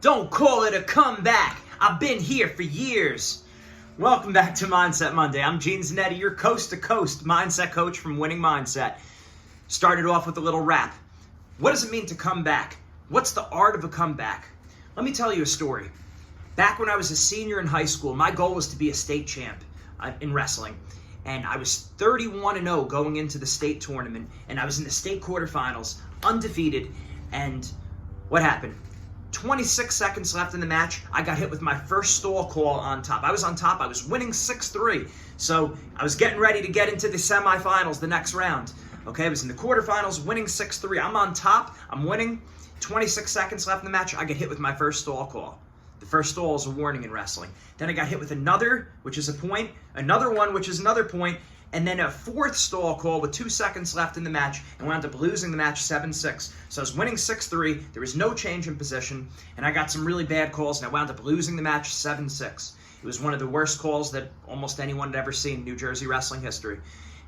Don't call it a comeback. I've been here for years. Welcome back to Mindset Monday. I'm Gene Zanetti, your coast-to-coast mindset coach from Winning Mindset. Started off with a little rap. What does it mean to come back? What's the art of a comeback? Let me tell you a story. Back when I was a senior in high school, my goal was to be a state champ in wrestling. And I was 31-0 going into the state tournament. And I was in the state quarterfinals, undefeated. And what happened? 26 seconds left in the match, I got hit with my first stall call on top. I was on top. I was winning 6-3. So I was getting ready to get into the semifinals the next round. Okay, I was in the quarterfinals, winning 6-3. I'm on top. I'm winning. 26 seconds left in the match, I get hit with my first stall call. The first stall is a warning in wrestling. Then I got hit with another, which is a point, another one, which is another point, and then a fourth stall call with 2 seconds left in the match, and wound up losing the match 7-6. So I was winning 6-3, there was no change in position, and I got some really bad calls, and I wound up losing the match 7-6. It was one of the worst calls that almost anyone had ever seen in New Jersey wrestling history.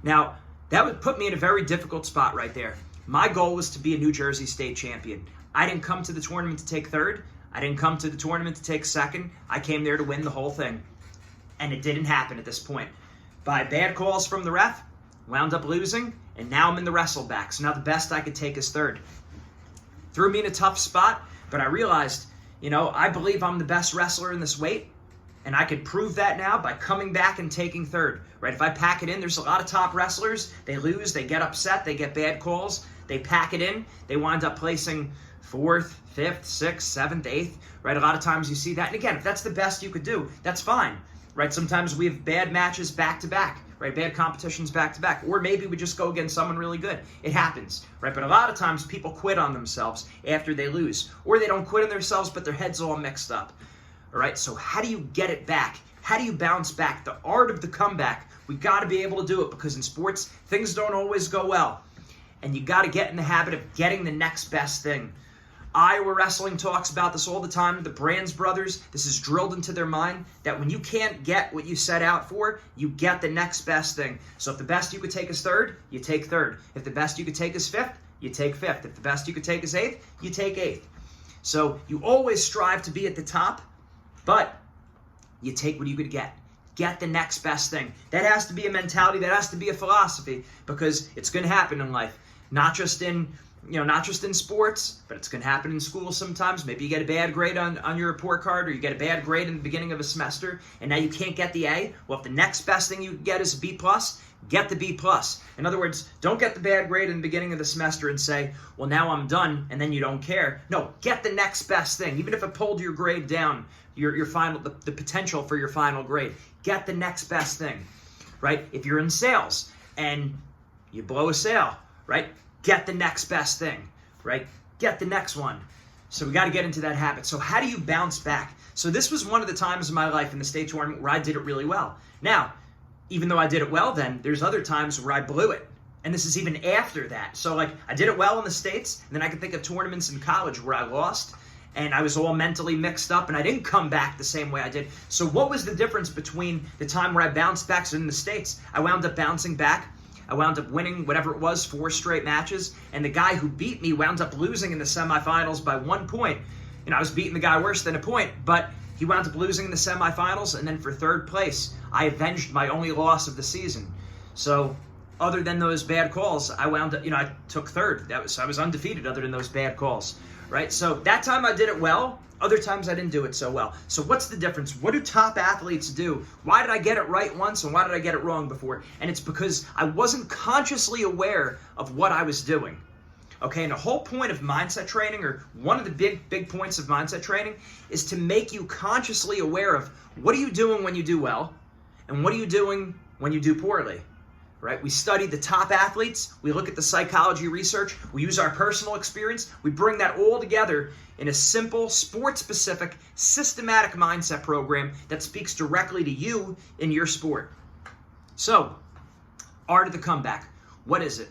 Now, that would put me in a very difficult spot right there. My goal was to be a New Jersey state champion. I didn't come to the tournament to take third. I didn't come to the tournament to take second. I came there to win the whole thing. And it didn't happen at this point. By bad calls from the ref, wound up losing, and now I'm in the wrestle back. So now the best I could take is third. Threw me in a tough spot, but I realized, I believe I'm the best wrestler in this weight, and I could prove that now by coming back and taking third. Right? If I pack it in, there's a lot of top wrestlers. They lose, they get upset, they get bad calls. They pack it in, they wind up placing 4th, 5th, 6th, 7th, 8th, right? A lot of times you see that. And again, if that's the best you could do, that's fine, right? Sometimes we have bad matches back-to-back, right? Bad competitions back-to-back. Or maybe we just go against someone really good. It happens, right? But a lot of times people quit on themselves after they lose. Or they don't quit on themselves, but their head's all mixed up, all right? So how do you get it back? How do you bounce back? The art of the comeback, we got to be able to do it because in sports, things don't always go well. And you got to get in the habit of getting the next best thing. Iowa Wrestling talks about this all the time. The Brands brothers, this is drilled into their mind that when you can't get what you set out for, you get the next best thing. So if the best you could take is third, you take third. If the best you could take is fifth, you take fifth. If the best you could take is eighth, you take eighth. So you always strive to be at the top, but you take what you could get. Get the next best thing. That has to be a mentality. That has to be a philosophy because it's going to happen in life. Not just in sports, but it's going to happen in school sometimes. Maybe you get a bad grade on your report card or you get a bad grade in the beginning of a semester and now you can't get the A. Well, if the next best thing you get is a B+, get the B+. In other words, don't get the bad grade in the beginning of the semester and say, well, now I'm done, and then you don't care. No, get the next best thing. Even if it pulled your grade down, your final, the potential for your final grade. Get the next best thing, right? If you're in sales and you blow a sale, right? Get the next best thing, right? Get the next one. So we got to get into that habit. So how do you bounce back? So this was one of the times in my life in the state tournament where I did it really well. Now, even though I did it well then, there's other times where I blew it. And this is even after that. So I did it well in the States, and then I can think of tournaments in college where I lost, and I was all mentally mixed up, and I didn't come back the same way I did. So what was the difference between the time where I bounced back? So in the States, I wound up bouncing back. I wound up winning whatever it was, 4 straight matches. And the guy who beat me wound up losing in the semifinals by 1 point. I was beating the guy worse than a point, but he wound up losing in the semifinals. And then for third place, I avenged my only loss of the season. So other than those bad calls, I wound up, I took third. I was undefeated other than those bad calls, right? So that time I did it well. Other times I didn't do it so well. So what's the difference? What do top athletes do? Why did I get it right once and why did I get it wrong before? And it's because I wasn't consciously aware of what I was doing. Okay, and the whole point of mindset training, or one of the big points of mindset training, is to make you consciously aware of what are you doing when you do well and what are you doing when you do poorly. Right? We study the top athletes, we look at the psychology research, we use our personal experience, we bring that all together in a simple, sport-specific, systematic mindset program that speaks directly to you in your sport. So, art of the comeback. What is it?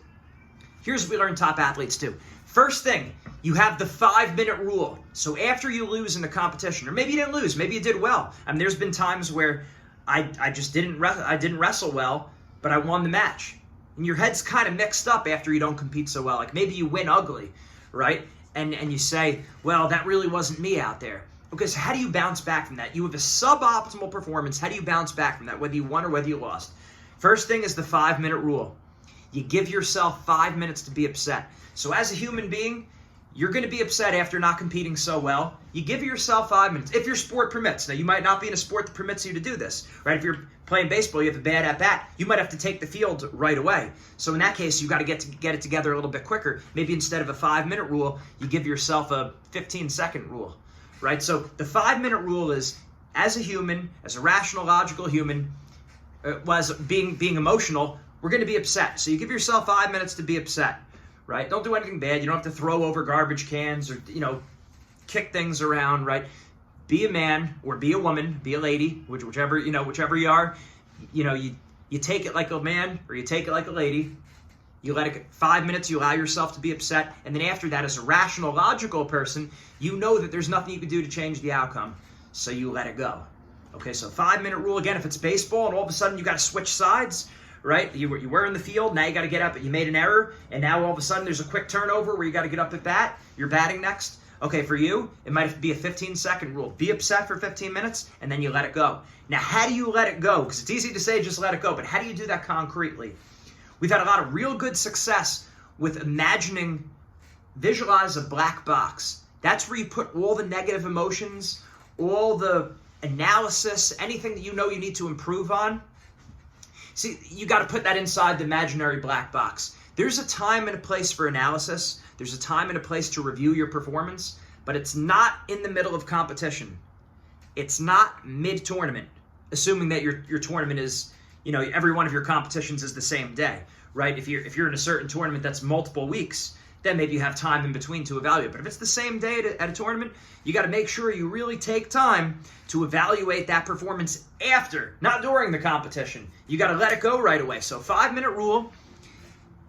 Here's what we learn top athletes do. First thing, you have the 5-minute rule. So after you lose in a competition, or maybe you didn't lose, maybe you did well. There's been times where I just didn't wrestle well, but I won the match. And your head's kind of mixed up after you don't compete so well. Like maybe you win ugly, right? and you say, well, that really wasn't me out there. Okay, so how do you bounce back from that? You have a suboptimal performance. How do you bounce back from that, whether you won or whether you lost? First thing is the 5-minute rule. You give yourself 5 minutes to be upset. So as a human being, you're going to be upset after not competing so well. You give yourself 5 minutes, if your sport permits. Now, you might not be in a sport that permits you to do this, right? If you're playing baseball, you have a bad at-bat, you might have to take the field right away. So in that case, you got to get it together a little bit quicker. Maybe instead of a 5-minute rule, you give yourself a 15-second rule, right? So the 5-minute rule is, as a human, as a rational, logical human, was being emotional, we're going to be upset. So you give yourself 5 minutes to be upset, right? Don't do anything bad. You don't have to throw over garbage cans or, kick things around, right? Be a man or be a woman, be a lady, whichever you are. You take it like a man or you take it like a lady. You let it 5 minutes, you allow yourself to be upset. And then after that, as a rational, logical person, you know that there's nothing you can do to change the outcome. So you let it go. Okay, so 5-minute rule again. If it's baseball and all of a sudden you got to switch sides, right? You were in the field, now you got to get up, but you made an error, and now all of a sudden there's a quick turnover where you got to get up at bat. You're batting next. Okay, for you, it might be a 15-second rule. Be upset for 15 minutes, and then you let it go. Now, how do you let it go? Because it's easy to say just let it go, but how do you do that concretely? We've had a lot of real good success with visualize a black box. That's where you put all the negative emotions, all the analysis, anything that you know you need to improve on. See, you got to put that inside the imaginary black box. There's a time and a place for analysis. There's a time and a place to review your performance, but it's not in the middle of competition. It's not mid-tournament, assuming that your tournament is, every one of your competitions is the same day, right? If you're in a certain tournament that's multiple weeks, then maybe you have time in between to evaluate. But if it's the same day at a tournament, you got to make sure you really take time to evaluate that performance after, not during the competition. You got to let it go right away. So 5-minute rule,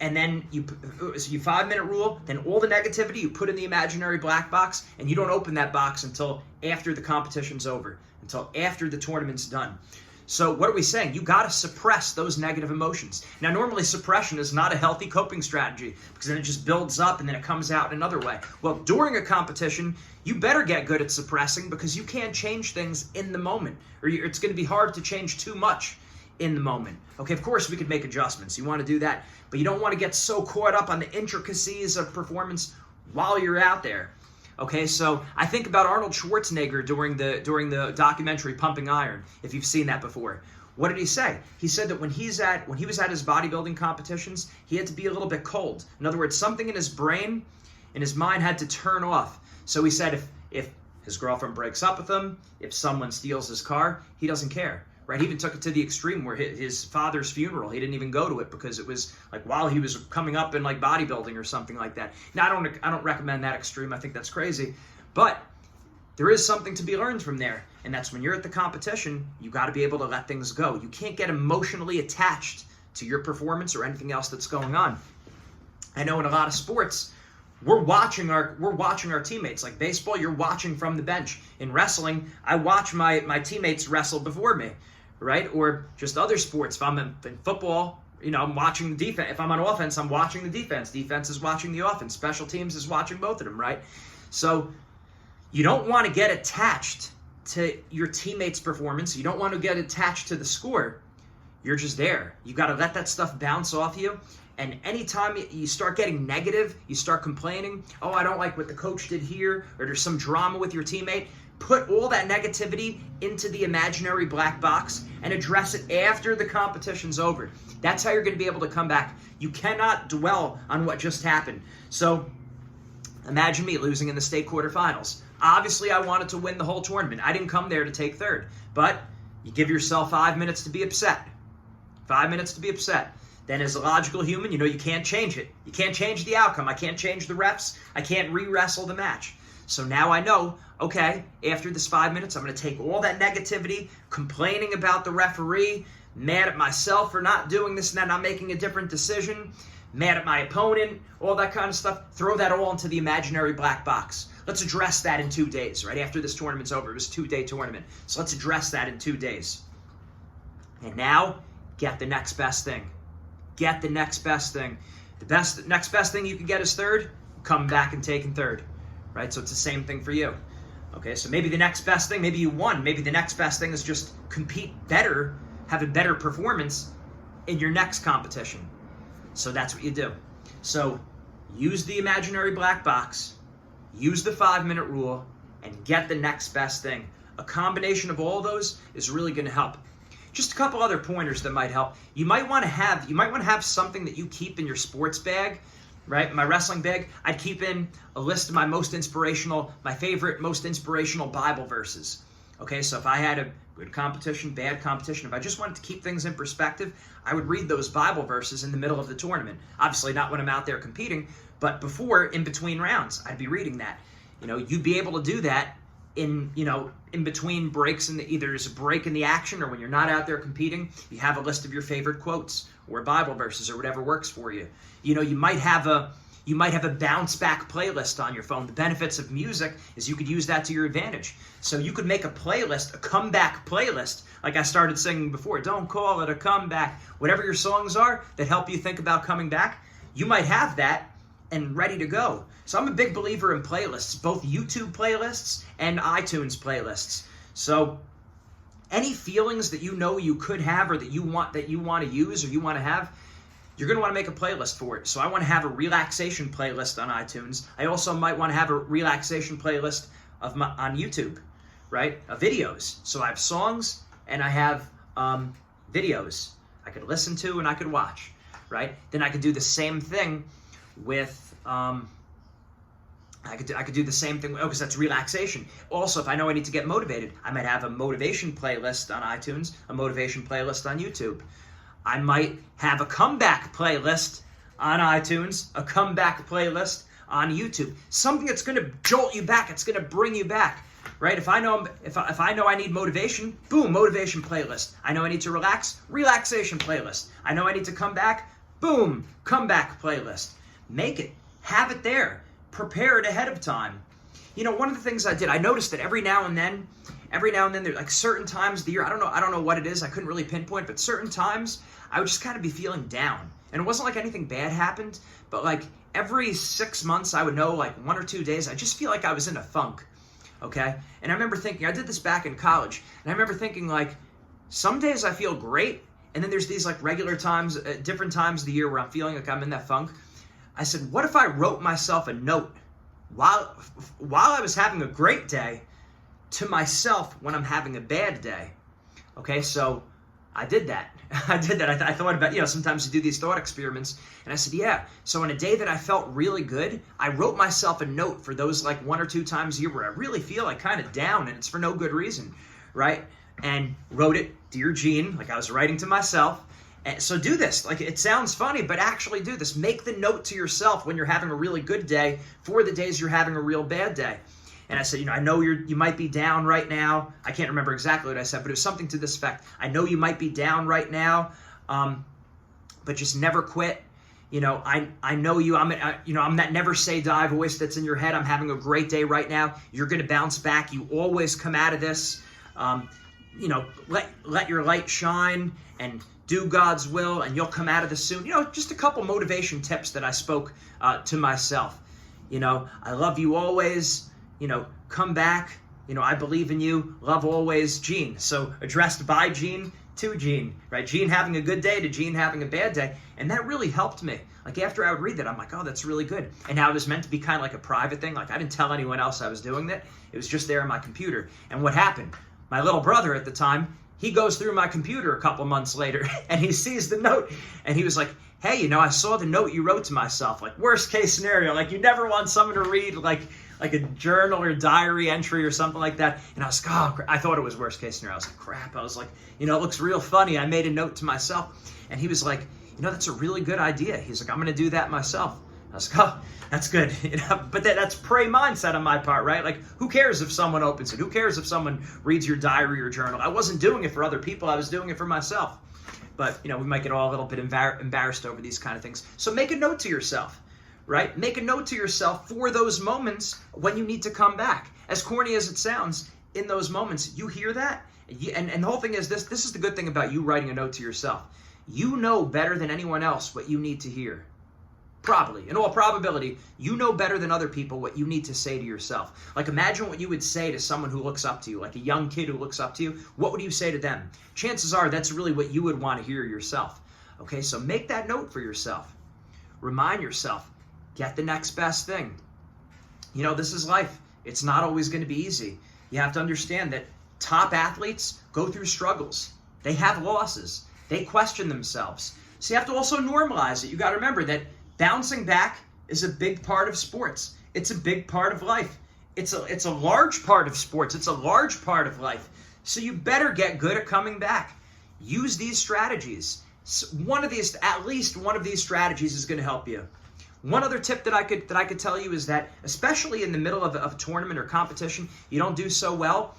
and then you 5-minute rule, then all the negativity you put in the imaginary black box, and you don't open that box until after the competition's over, until after the tournament's done. So what are we saying? You got to suppress those negative emotions. Now, normally suppression is not a healthy coping strategy because then it just builds up and then it comes out in another way. Well, during a competition, you better get good at suppressing because you can't change things in the moment, or it's going to be hard to change too much in the moment. Okay, of course we could make adjustments. You want to do that, but you don't want to get so caught up on the intricacies of performance while you're out there. Okay, so I think about Arnold Schwarzenegger during the documentary Pumping Iron, if you've seen that before. What did he say? He said that when he was at his bodybuilding competitions, he had to be a little bit cold. In other words, something in his brain and his mind had to turn off. So he said if his girlfriend breaks up with him, if someone steals his car, he doesn't care. Right? He even took it to the extreme where his father's funeral, he didn't even go to it because it was like while he was coming up in like bodybuilding or something like that. Now, I don't recommend that extreme. I think that's crazy. But there is something to be learned from there. And that's when you're at the competition, you got to be able to let things go. You can't get emotionally attached to your performance or anything else that's going on. I know in a lot of sports, we're watching our teammates. Like baseball, you're watching from the bench. In wrestling, I watch my teammates wrestle before me. Right? Or just other sports. If I'm in football, I'm watching the defense. If I'm on offense, I'm watching the defense. Defense is watching the offense. Special teams is watching both of them, right? So you don't want to get attached to your teammates' performance. You don't want to get attached to the score. You're just there. You got to let that stuff bounce off you. And anytime you start getting negative, you start complaining, oh, I don't like what the coach did here, or there's some drama with your teammate, put all that negativity into the imaginary black box and address it after the competition's over. That's how you're going to be able to come back. You cannot dwell on what just happened. So imagine me losing in the state quarterfinals. Obviously, I wanted to win the whole tournament. I didn't come there to take third. But you give yourself 5 minutes to be upset. 5 minutes to be upset. Then as a logical human, you can't change it. You can't change the outcome. I can't change the refs. I can't re-wrestle the match. So now I know, okay, after this 5 minutes, I'm going to take all that negativity, complaining about the referee, mad at myself for not doing this and that, not making a different decision, mad at my opponent, all that kind of stuff. Throw that all into the imaginary black box. Let's address that in 2 days, right? After this tournament's over. It was a 2-day tournament. So let's address that in 2 days. And now, get the next best thing. Get the next best thing. The next best thing you can get is third. Come back and taking third. right? So it's the same thing for you. Okay, so maybe the next best thing, maybe you won. Maybe the next best thing is just compete better, have a better performance in your next competition. So that's what you do. So use the imaginary black box, use the 5-minute rule, and get the next best thing. A combination of all those is really going to help. Just a couple other pointers that might help. You might want to have something that you keep in your sports bag, right? My wrestling bag, I'd keep in a list of my favorite, most inspirational Bible verses. Okay, so if I had a good competition, bad competition, if I just wanted to keep things in perspective, I would read those Bible verses in the middle of the tournament. Obviously not when I'm out there competing, but before, in between rounds, I'd be reading that. You'd be able to do that in between breaks, either there's a break in the action or when you're not out there competing, you have a list of your favorite quotes or Bible verses or whatever works for you. You might have a bounce back playlist on your phone. The benefits of music is you could use that to your advantage. So you could make a playlist, a comeback playlist, like I started singing before. Don't call it a comeback. Whatever your songs are that help you think about coming back, you might have that and ready to go. So I'm a big believer in playlists, both YouTube playlists and iTunes playlists. So any feelings that you could have or that you want to use or you want to have, you're going to want to make a playlist for it. So I want to have a relaxation playlist on iTunes. I also might want to have a relaxation playlist on YouTube, right? Videos. So I have songs and I have videos I could listen to and I could watch, right? Then I could do the same thing with I could do the same thing because that's relaxation. Also, if I know I need to get motivated, I might have a motivation playlist on iTunes, a motivation playlist on YouTube. I might have a comeback playlist on iTunes, a comeback playlist on YouTube. Something that's going to jolt you back. It's going to bring you back, right? If I know I need motivation, boom, motivation playlist. I know I need to relax, relaxation playlist. I know I need to come back, boom, comeback playlist. Make it, have it there, prepare it ahead of time. One of the things I did, I noticed that every now and then there's like certain times of the year, I don't know what it is, I couldn't really pinpoint, but certain times I would just kind of be feeling down. And it wasn't like anything bad happened, but like every 6 months I would know like 1 or 2 days, I just feel like I was in a funk, okay? And I remember thinking, I did this back in college, and I remember thinking like, some days I feel great, and then there's these like regular times, different times of the year where I'm feeling like I'm in that funk. I said, what if I wrote myself a note while I was having a great day to myself when I'm having a bad day? Okay, so I did that. I thought about, sometimes you do these thought experiments, and I said, yeah. So on a day that I felt really good, I wrote myself a note for those like 1 or 2 times a year where I really feel like kind of down, and it's for no good reason, right? And wrote it, Dear Gene, like I was writing to myself. And so do this. Like, it sounds funny, but actually do this. Make the note to yourself when you're having a really good day for the days you're having a real bad day. And I said, I know you might be down right now. I can't remember exactly what I said, but it was something to this effect. I know you might be down right now, but just never quit. I know you. I'm that never say die voice that's in your head. I'm having a great day right now. You're going to bounce back. You always come out of this. Let your light shine and do God's will, and you'll come out of this soon. Just a couple motivation tips that I spoke to myself. I love you always. Come back. I believe in you. Love always, Gene. So addressed by Gene to Gene, right? Gene having a good day to Gene having a bad day. And that really helped me. Like after I would read that, I'm like, oh, that's really good. And now it was meant to be kind of like a private thing. Like I didn't tell anyone else I was doing that. It was just there on my computer. And what happened? My little brother at the time, he goes through my computer a couple months later and he sees the note and he was like, hey, I saw the note you wrote to myself. Like worst case scenario, like you never want someone to read like a journal or diary entry or something like that. And I was like, oh, I thought it was worst case scenario. I was like, crap. I was like, it looks real funny. I made a note to myself. And he was like, that's a really good idea. He's like, I'm going to do that myself. I was like, oh, that's good. But that's prey mindset on my part, right? Like, who cares if someone opens it? Who cares if someone reads your diary or journal? I wasn't doing it for other people. I was doing it for myself. But, we might get all a little bit embarrassed over these kind of things. So make a note to yourself, right? Make a note to yourself for those moments when you need to come back. As corny as it sounds, in those moments, you hear that. And the whole thing is this is the good thing about you writing a note to yourself. You know better than anyone else what you need to hear. Probably. In all probability, you know better than other people what you need to say to yourself. Like, imagine what you would say to someone who looks up to you, like a young kid who looks up to you. What would you say to them? Chances are that's really what you would want to hear yourself. Okay, so make that note for yourself. Remind yourself, get the next best thing. You know, this is life. It's not always going to be easy. You have to understand that top athletes go through struggles. They have losses. They question themselves. So you have to also normalize it. You got to remember that bouncing back is a big part of sports. It's a big part of life. It's a large part of sports. It's a large part of life. So you better get good at coming back. Use these strategies. At least one of these strategies is going to help you. One other tip that I could tell you is that, especially in the middle of a tournament or competition, you don't do so well.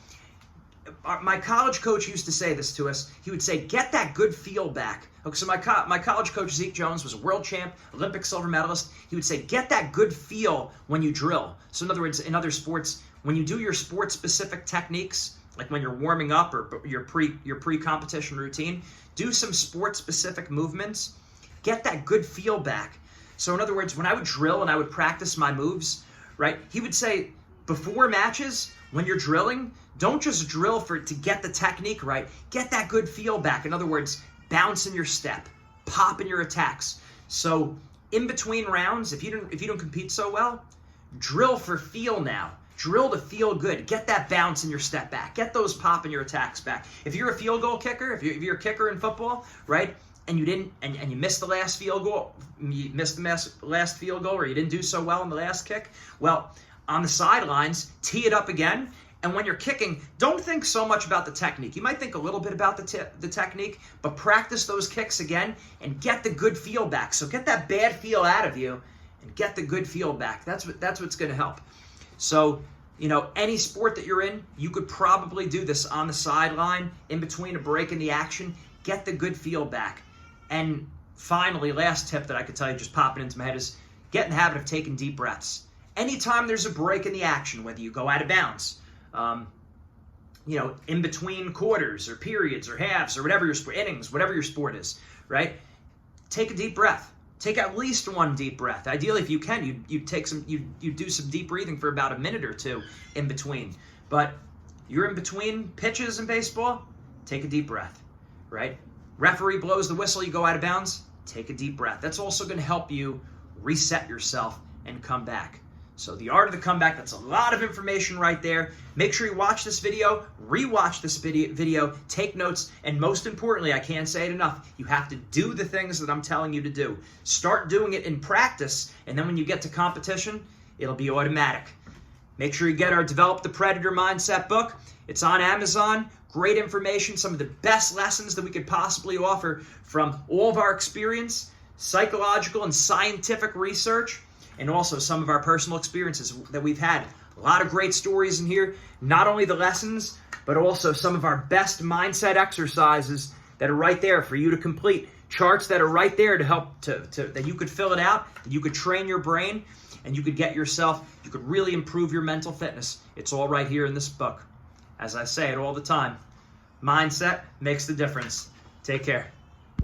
My college coach used to say this to us. He would say, get that good feel back. Okay, so my college coach, Zeke Jones, was a world champ, Olympic silver medalist. He would say, get that good feel when you drill. So in other words, in other sports, when you do your sport-specific techniques, like when you're warming up or your pre-competition routine, do some sport-specific movements. Get that good feel back. So in other words, when I would drill and I would practice my moves, right, he would say, before matches, when you're drilling, don't just drill to get the technique right. Get that good feel back. In other words, bounce in your step, pop in your attacks. So in between rounds, if you don't compete so well, drill for feel now. Drill to feel good. Get that bounce in your step back. Get those pop in your attacks back. If you're a field goal kicker, if you're a kicker in football, right, and you missed the last field goal, or you didn't do so well in the last kick, well, on the sidelines, tee it up again. And when you're kicking, don't think so much about the technique. You might think a little bit about the technique, but practice those kicks again and get the good feel back. So get that bad feel out of you and get the good feel back. That's what's going to help. So, you know, any sport that you're in, you could probably do this on the sideline, in between a break in the action. Get the good feel back. And finally, last tip that I could tell you, just popping into my head, is get in the habit of taking deep breaths. Anytime there's a break in the action, whether you go out of bounds, you know, in between quarters or periods or halves or whatever your innings, whatever your sport is, right? Take a deep breath. Take at least one deep breath. Ideally, if you can, you do some deep breathing for about a minute or two in between. But you're in between pitches in baseball, take a deep breath, right? Referee blows the whistle, you go out of bounds, take a deep breath. That's also going to help you reset yourself and come back. So the art of the comeback, that's a lot of information right there. Make sure you watch this video, rewatch this video, take notes, and most importantly, I can't say it enough, you have to do the things that I'm telling you to do. Start doing it in practice, and then when you get to competition, it'll be automatic. Make sure you get our Develop the Predator Mindset book. It's on Amazon. Great information, some of the best lessons that we could possibly offer from all of our experience, psychological and scientific research, and also some of our personal experiences that we've had. A lot of great stories in here, not only the lessons, but also some of our best mindset exercises that are right there for you to complete. Charts that are right there to help that you could fill it out, that you could train your brain, and you could you could really improve your mental fitness. It's all right here in this book. As I say it all the time, mindset makes the difference. Take care.